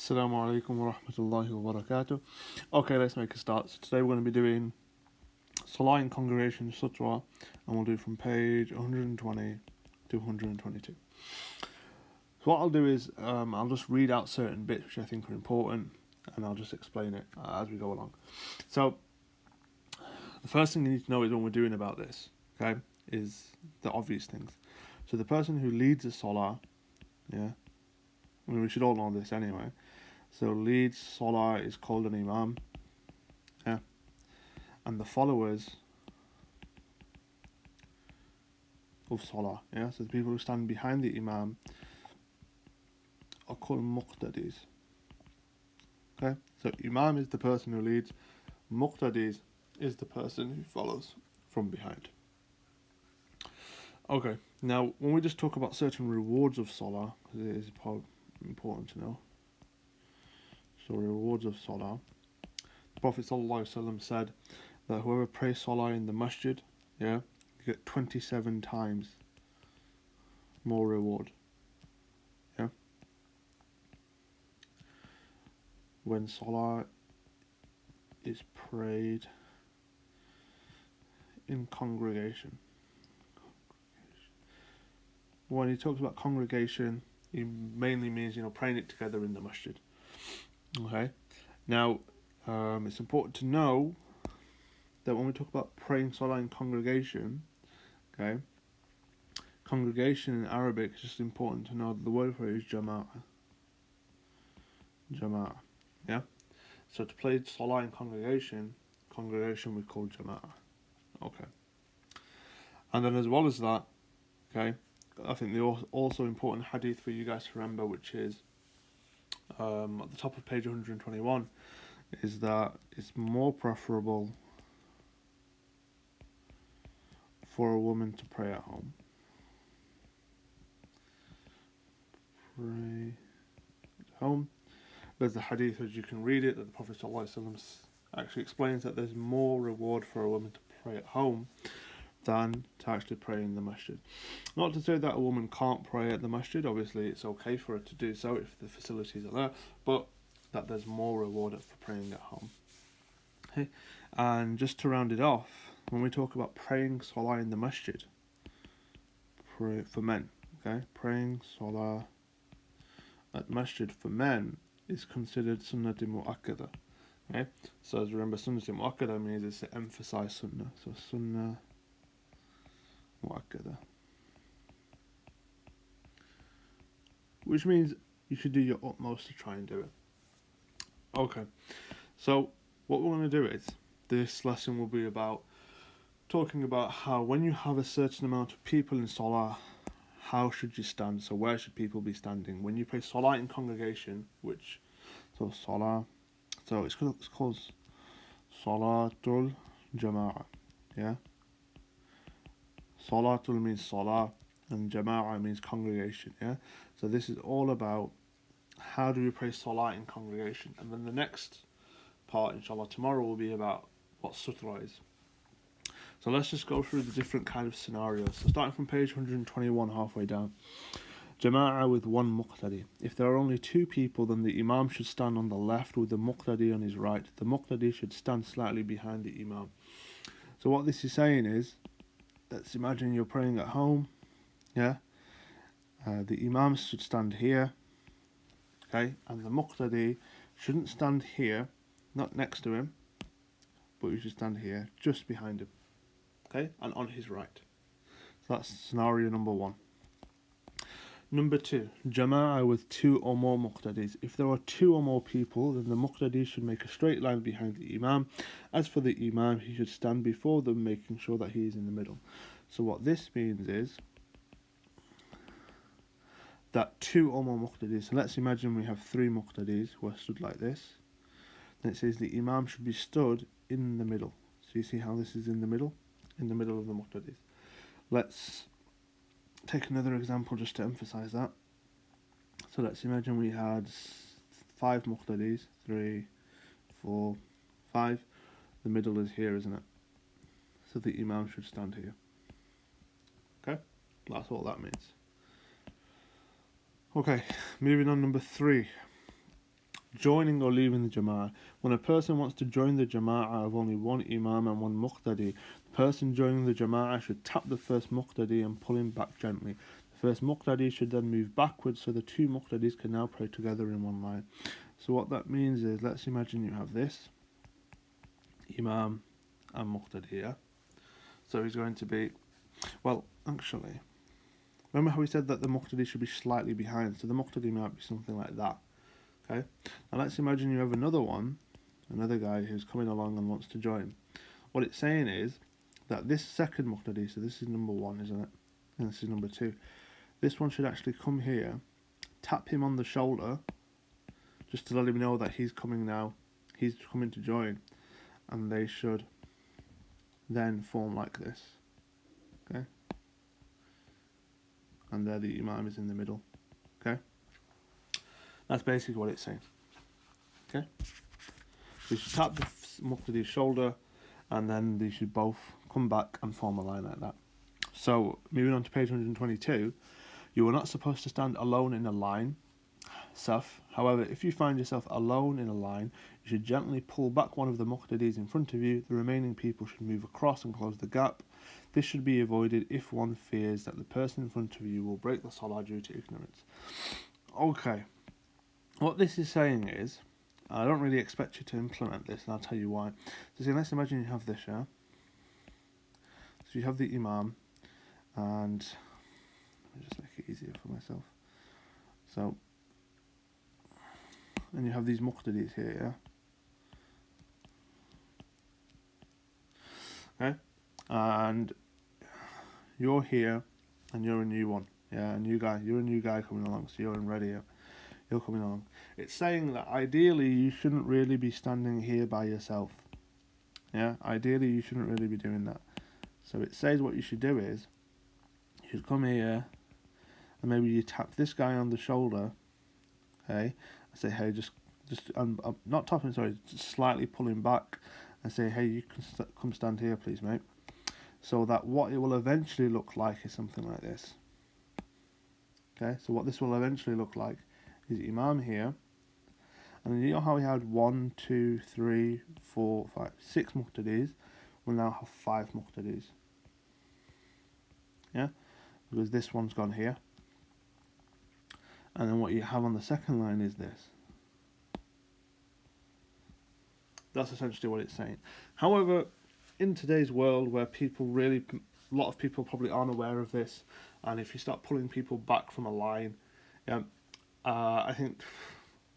Assalamu alaikum wa rahmatullahi wa barakatuh. Okay, let's make a start. So today we're going to be doing Salah in Congregation Sutra, and we'll do from page 120 to 122. So what I'll do is I'll just read out certain bits which I think are important, and I'll just explain it as we go along. So the first thing you need to know is what we're doing about this, okay, is the obvious things. So the person who leads a Salah, yeah, I mean, we should all know this anyway. So leads Salah is called an Imam, yeah, and the followers of Salah, yeah, so the people who stand behind the Imam are called Muqtadis. Okay, so Imam is the person who leads, Muqtadis is the person who follows from behind. Okay, now when we just talk about certain rewards of Salah, it is important to know. So rewards of Salah, the Prophet ﷺ said that whoever prays Salah in the masjid, yeah, you get 27 times more reward. Yeah. When Salah is prayed in congregation. When he talks about congregation, he mainly means, praying it together in the masjid. Okay. Now, it's important to know that when we talk about praying Salah in congregation, okay, congregation in Arabic is just important to know that the word for it is jama'ah. Jama'ah. Yeah? So to play Salah in congregation we call jama'ah. Okay. And then as well as that, okay, I think the also important hadith for you guys to remember, which is at the top of page 121, is that it's more preferable for a woman to pray at home. Pray at home. There's a hadith, as you can read it, that the Prophet ﷺ actually explains that there's more reward for a woman to pray at home than to actually pray in the masjid. Not to say that a woman can't pray at the masjid, obviously it's okay for her to do so if the facilities are there, but that there's more reward for praying at home. Okay. And just to round it off, when we talk about praying Salah in the masjid, for men, okay, praying Salah at masjid for men is considered sunnati mu'akkada. Okay, so as remember, sunnati mu'akkada means it's to emphasize sunnah. So sunnah mu'akkada, which means you should do your utmost to try and do it. Okay, so what we're going to do is, this lesson will be about talking about how when you have a certain amount of people in Salah, how should you stand? So where should people be standing? When you pray Salah in congregation, Salah, so it's called Salatul Jama'ah, yeah? Salatul means Salah, and Jama'ah means congregation, yeah? So this is all about how do we pray Salah in congregation. And then the next part, inshallah, tomorrow will be about what sutra is. So let's just go through the different kind of scenarios. So starting from page 121, halfway down. Jama'ah with one muqtadi. If there are only two people, then the imam should stand on the left with the muqtadi on his right. The muqtadi should stand slightly behind the imam. So what this is saying is, let's imagine you're praying at home, yeah? The imam should stand here, okay? And the muqtadi shouldn't stand here, not next to him, but you should stand here, just behind him, okay? And on his right. So that's scenario number one. Number two, Jama'ah with two or more muqtadis. If there are two or more people, then the muqtadi should make a straight line behind the imam. As for the imam, he should stand before them, making sure that he is in the middle. So what this means is that two or more muqtadis, so let's imagine we have three muqtadis who are stood like this. Then it says the imam should be stood in the middle. So you see how this is in the middle of the muqtadis. Let's take another example just to emphasize that. So let's imagine we had 5 muqtadis, 3, 4, 5. The middle is here, isn't it? So the imam should stand here. Okay, that's all that means. Okay, moving on, number 3. Joining or leaving the Jama'ah. When a person wants to join the Jama'ah of only one Imam and one Muqtadi, the person joining the Jama'ah should tap the first Muqtadi and pull him back gently. The first Muqtadi should then move backwards so the two Muqtadis can now pray together in one line. So what that means is, let's imagine you have this Imam and Muqtadi here. So he's going to be, well, actually, remember how we said that the Muqtadi should be slightly behind, so the Muqtadi might be something like that. Okay, now let's imagine you have another guy who's coming along and wants to join. What it's saying is that this second Muqtadi, so this is number 1, isn't it? And this is number 2. This one should actually come here, tap him on the shoulder, just to let him know that he's coming now, he's coming to join, and they should then form like this. Okay, and there the Imam is in the middle. Okay, that's basically what it's saying. Okay, so you should tap the Muqtadi's shoulder, and then they should both come back and form a line like that. So moving on to page 122, you are not supposed to stand alone in a line, Saf. However, if you find yourself alone in a line, you should gently pull back one of the Muqtadis in front of you. The remaining people should move across and close the gap. This should be avoided if one fears that the person in front of you will break the Salah due to ignorance. Okay, what this is saying is, I don't really expect you to implement this, and I'll tell you why. So let's imagine you have this, yeah? So you have the Imam, and let me just make it easier for myself. So, and you have these Muqtadis here, yeah? Okay? And you're here, and you're a new one, yeah? You're a new guy coming along, so you're in ready, yeah? You're coming along. It's saying that ideally you shouldn't really be standing here by yourself, yeah? Ideally you shouldn't really be doing that. So it says what you should do is, you should come here, and maybe you tap this guy on the shoulder, okay? I say, hey, just not tapping, sorry, just slightly pulling back, and say, hey, you can come stand here, please, mate. So that what it will eventually look like is something like this. Okay, so what this will eventually look like is Imam here, and you know how we had 1, 2, 3, 4, 5, 6 Muqtadis, we'll now have 5 Muqtadis. Yeah, because this one's gone here. And then what you have on the second line is this. That's essentially what it's saying. However, in today's world where a lot of people probably aren't aware of this, and if you start pulling people back from a line, I think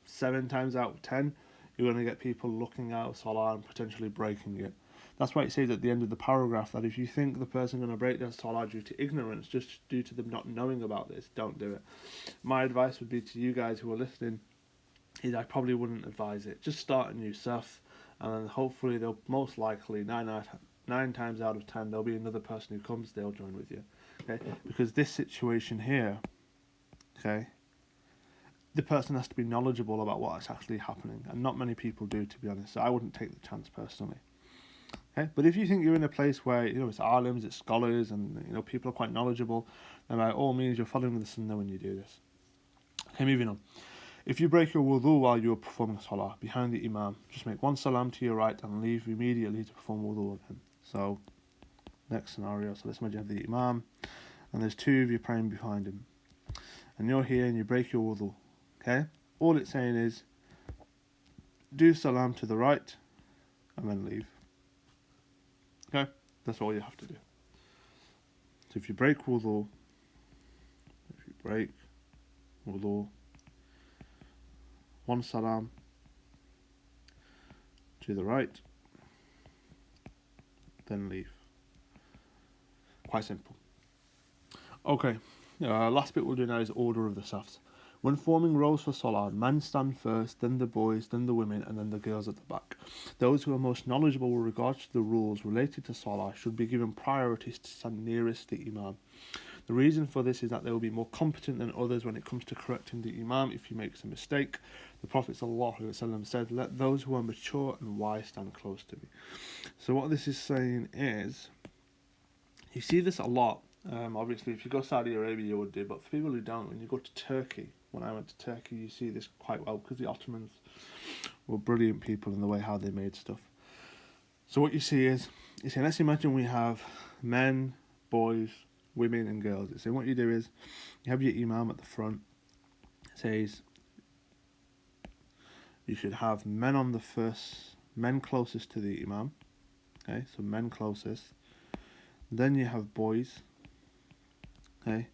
7 times out of 10, you're going to get people looking out of Salah and potentially breaking it. That's why it says at the end of the paragraph that if you think the person going to break their Salah due to ignorance, just due to them not knowing about this, don't do it. My advice would be to you guys who are listening, is I probably wouldn't advise it. Just start a new Saf, and then hopefully they'll most likely, 9 times out of 10, there'll be another person who comes, they'll join with you. Okay? Because this situation here, okay, the person has to be knowledgeable about what's actually happening, and not many people do, to be honest, so I wouldn't take the chance personally. Okay, but if you think you're in a place where it's alims, it's scholars, and people are quite knowledgeable, then by all means you're following the sunnah when you do this. Okay, moving on. If you break your wudu while you are performing salah behind the imam, just make 1 salam to your right and leave immediately to perform wudu again. So, next scenario. So let's imagine you have the imam, and there's 2 of you praying behind him, and you're here and you break your wudu. Okay, all it's saying is do salam to the right and then leave. Okay, that's all you have to do. So if you break wudu, 1 salam to the right, then leave. Quite simple. Okay, last bit we'll do now is order of the safs. When forming rows for salah, men stand first, then the boys, then the women, and then the girls at the back. Those who are most knowledgeable with regards to the rules related to salah should be given priorities to stand nearest the imam. The reason for this is that they will be more competent than others when it comes to correcting the imam if he makes a mistake. The Prophet ﷺ said, "Let those who are mature and wise stand close to me." So what this is saying is, you see this a lot. Obviously, if you go to Saudi Arabia, you would do, but for people who don't, when you go to Turkey, when I went to Turkey, you see this quite well because the Ottomans were brilliant people in the way how they made stuff. So what you see is, let's imagine we have men, boys, women and girls. It's saying what you do is, you have your imam at the front. It says you should have men closest to the imam. Okay, so men closest. Then you have boys. Okay,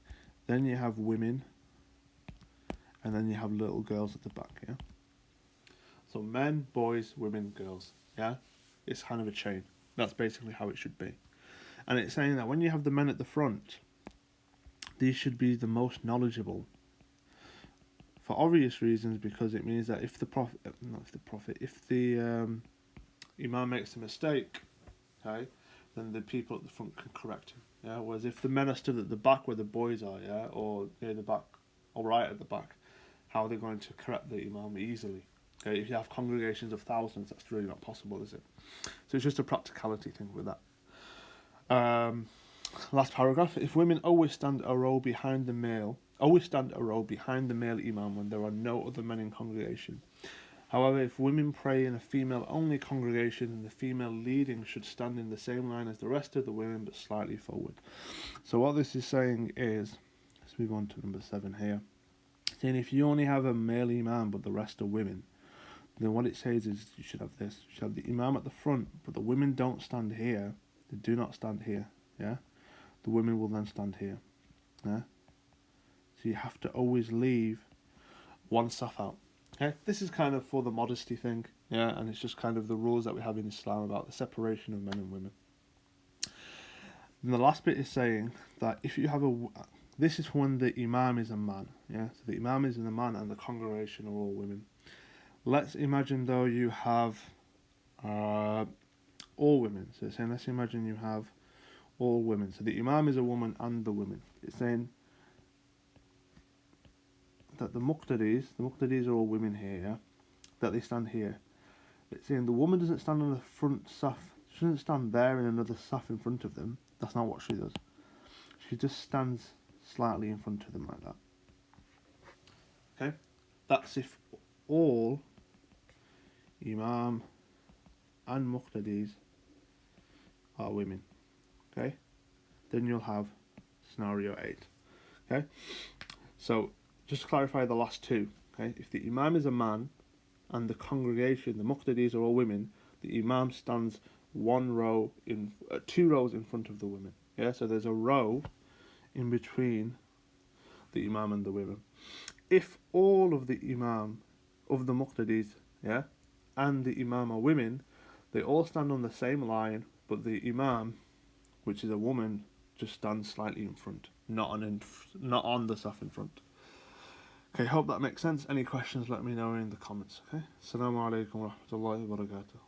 then you have women. And then you have little girls at the back, yeah? So men, boys, women, girls, yeah? It's kind of a chain. That's basically how it should be. And it's saying that when you have the men at the front, these should be the most knowledgeable. For obvious reasons, because it means that if the imam makes a mistake, okay, then the people at the front can correct him, yeah? Whereas if the men are stood at the back where the boys are, yeah, or near the back, or right at the back, how are they going to correct the imam easily? Okay, if you have congregations of thousands, that's really not possible, is it? So it's just a practicality thing with that. Last paragraph. If women always stand a row behind the male imam when there are no other men in congregation. However, if women pray in a female-only congregation, then the female leading should stand in the same line as the rest of the women, but slightly forward. So what this is saying is, let's move on to number 7 here. Saying if you only have a male imam but the rest are women, then what it says is you should have this. You should have the imam at the front, but the women don't stand here. They do not stand here. Yeah, the women will then stand here. Yeah. So you have to always leave one saf out. Okay, this is kind of for the modesty thing. Yeah, and it's just kind of the rules that we have in Islam about the separation of men and women. And the last bit is saying that if you have this is when the imam is a man, yeah? So the imam is a man and the congregation are all women. Let's imagine though you have all women. So it's saying, let's imagine you have all women. So the imam is a woman and the women. It's saying that the muqtadis are all women here, yeah? That they stand here. It's saying the woman doesn't stand on the front saf. She doesn't stand there in another saf in front of them. That's not what she does. She just stands slightly in front of them like that. Okay? That's if all imam and muqtadis are women. Okay? Then you'll have scenario 8. Okay? So, just to clarify the last two. Okay? If the imam is a man and the congregation, the muqtadis are all women, the imam stands 2 rows in front of the women. Yeah? So there's a row in between the imam and the women. If all of the muqtadis, yeah, and the imam are women, they all stand on the same line, but the imam, which is a woman, just stands slightly in front, not on the saf in front. Okay, hope that makes sense. Any questions, let me know in the comments. Okay, Assalamu alaikum wa rahmatullahi wa barakatuh.